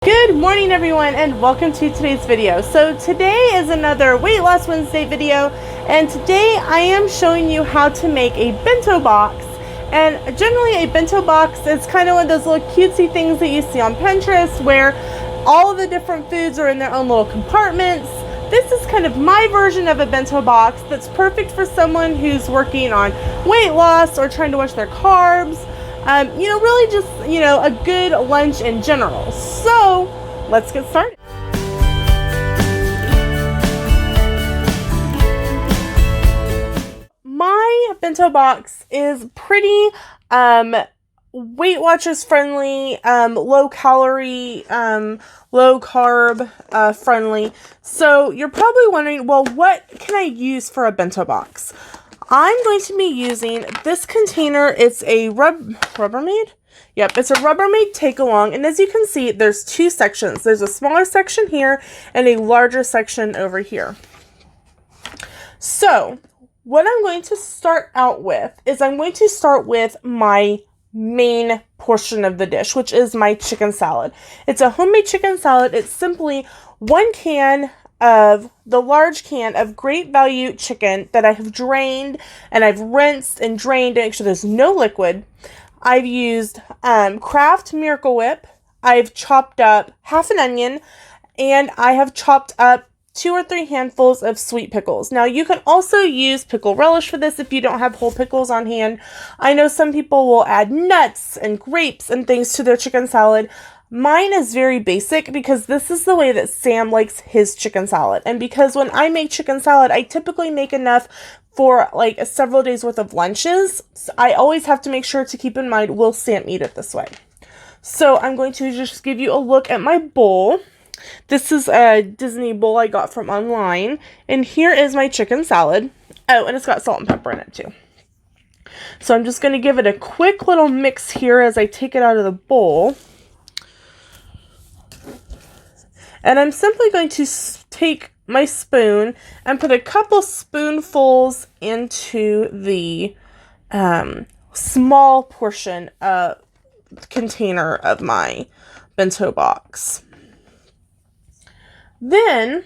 Good morning everyone and welcome to today's video. So today is another Weight Loss Wednesday video, and today I am showing you how to make a bento box. And generally a bento box is kind of one of those little cutesy things that you see on Pinterest where all of the different foods are in their own little compartments. This is kind of my version of a bento box that's perfect for someone who's working on weight loss or trying to watch their carbs. Really just, a good lunch in general. So let's get started. My bento box is pretty Weight Watchers friendly, low calorie, low carb friendly. So you're probably wondering, well, what can I use for a bento box? I'm going to be using this container. It's a Rubbermaid? Yep, it's a Rubbermaid take-along. And as you can see, there's two sections. There's a smaller section here and a larger section over here. So what I'm going to start out with is I'm going to start with my main portion of the dish, which is my chicken salad. It's a homemade chicken salad. It's simply one can of the large can of great value chicken that I have drained and I've rinsed and drained to make sure there's no liquid. I've used Kraft Miracle Whip. I've chopped up half an onion, and I have chopped up 2 or 3 handfuls of sweet pickles. Now you can also use pickle relish for this if you don't have whole pickles on hand. I know some people will add nuts and grapes and things to their chicken salad. Mine is very basic because this is the way that Sam likes his chicken salad. And because when I make chicken salad, I typically make enough for like several days worth of lunches. So I always have to make sure to keep in mind, will Sam eat it this way? So I'm going to just give you a look at my bowl. This is a Disney bowl I got from online. And here is my chicken salad. Oh, and it's got salt and pepper in it too. So I'm just going to give it a quick little mix here as I take it out of the bowl. And I'm simply going to take my spoon and put a couple spoonfuls into the small portion container of my bento box. Then,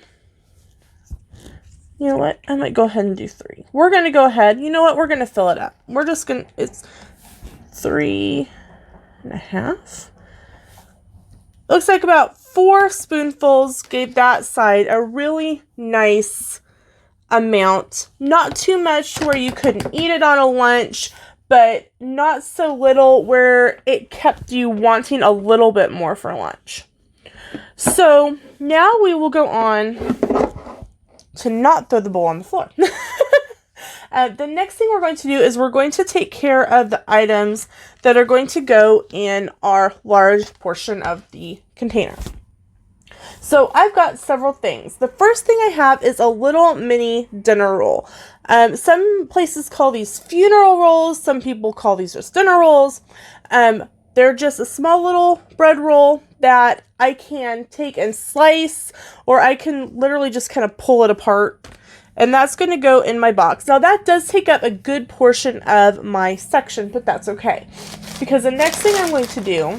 you know what? I might go ahead and do 3. We're going to go ahead. You know what? We're going to fill it up. We're just going to, it's 3.5. Looks like about 4 spoonfuls gave that side a really nice amount. Not too much to where you couldn't eat it on a lunch, but not so little where it kept you wanting a little bit more for lunch. So now we will go on to not throw the bowl on the floor. The next thing we're going to do is we're going to take care of the items that are going to go in our large portion of the container. So I've got several things. The first thing I have is a little mini dinner roll. Some places call these funeral rolls. Some people call these just dinner rolls. They're just a small little bread roll that I can take and slice, or I can literally just kind of pull it apart. And that's going to go in my box. Now that does take up a good portion of my section, but that's okay. Because the next thing I'm going to do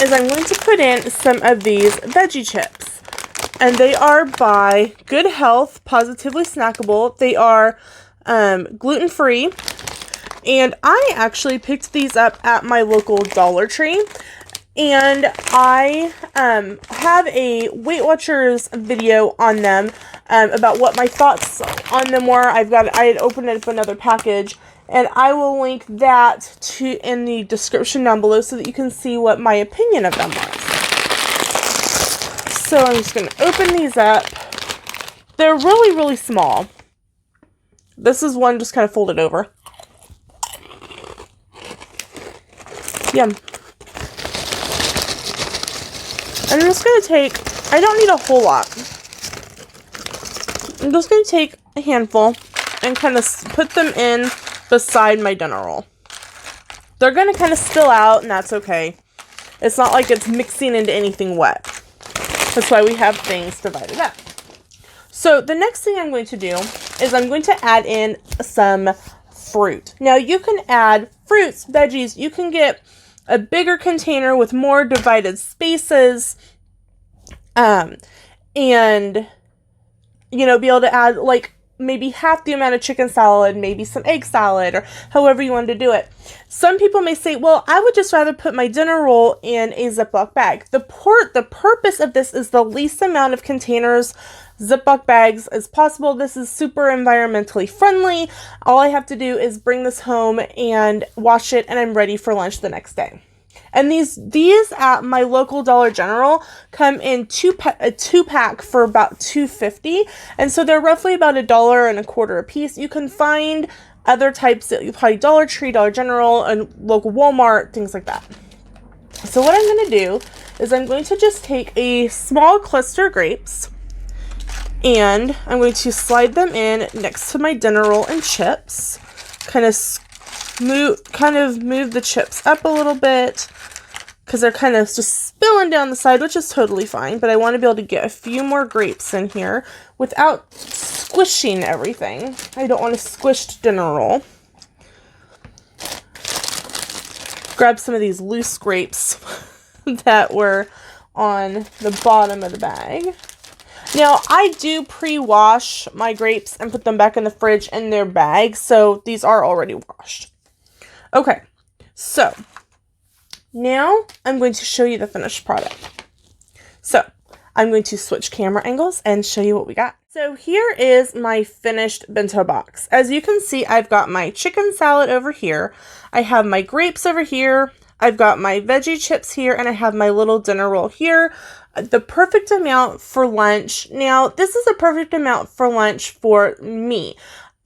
is I'm going to put in some of these veggie chips. And they are by Good Health, Positively Snackable. They are gluten-free. And I actually picked these up at my local Dollar Tree. And I have a Weight Watchers video on them about what my thoughts on them were. I had opened up another package, and I will link that in the description down below so that you can see what my opinion of them was. So I'm just going to open these up. They're really, really small. This is one just kind of folded over. Yum. I'm just going to take, I don't need a whole lot. I'm just going to take a handful and kind of put them in beside my dinner roll. They're going to kind of spill out, and that's okay. It's not like it's mixing into anything wet. That's why we have things divided up. So the next thing I'm going to do is I'm going to add in some fruit. Now you can add fruits, veggies. You can get a bigger container with more divided spaces, and, you know, be able to add like maybe half the amount of chicken salad, maybe some egg salad, or however you want to do it. Some people may say, well, I would just rather put my dinner roll in a Ziploc bag. The purpose of this is the least amount of containers, Ziploc bags as possible. This is super environmentally friendly. All I have to do is bring this home and wash it, and I'm ready for lunch the next day. And these at my local Dollar General come in a two pack for about $2.50, and so they're roughly about $1.25 a piece. You can find other types at probably Dollar Tree, Dollar General, and local Walmart, things like that. So what I'm going to do is I'm going to just take a small cluster of grapes, and I'm going to slide them in next to my dinner roll and chips. Kind of move the chips up a little bit, because they're kind of just spilling down the side, which is totally fine, but I want to be able to get a few more grapes in here without squishing everything. I don't want a squished dinner roll. Grab some of these loose grapes that were on the bottom of the bag. Now, I do pre-wash my grapes and put them back in the fridge in their bag, so these are already washed. Okay, so now I'm going to show you the finished product. So I'm going to switch camera angles and show you what we got. So here is my finished bento box. As you can see, I've got my chicken salad over here. I have my grapes over here. I've got my veggie chips here, and I have my little dinner roll here. The perfect amount for lunch. Now, this is a perfect amount for lunch for me.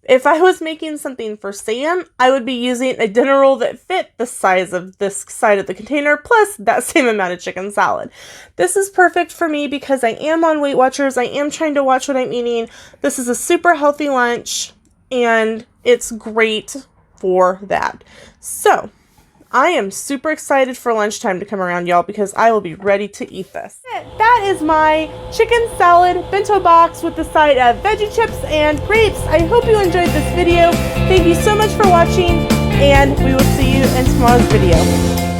If I was making something for Sam, I would be using a dinner roll that fit the size of this side of the container, plus that same amount of chicken salad. This is perfect for me because I am on Weight Watchers. I am trying to watch what I'm eating. This is a super healthy lunch, and it's great for that. So, I am super excited for lunchtime to come around, y'all, because I will be ready to eat this. That is my chicken salad bento box with the side of veggie chips and grapes. I hope you enjoyed this video. Thank you so much for watching, and we will see you in tomorrow's video.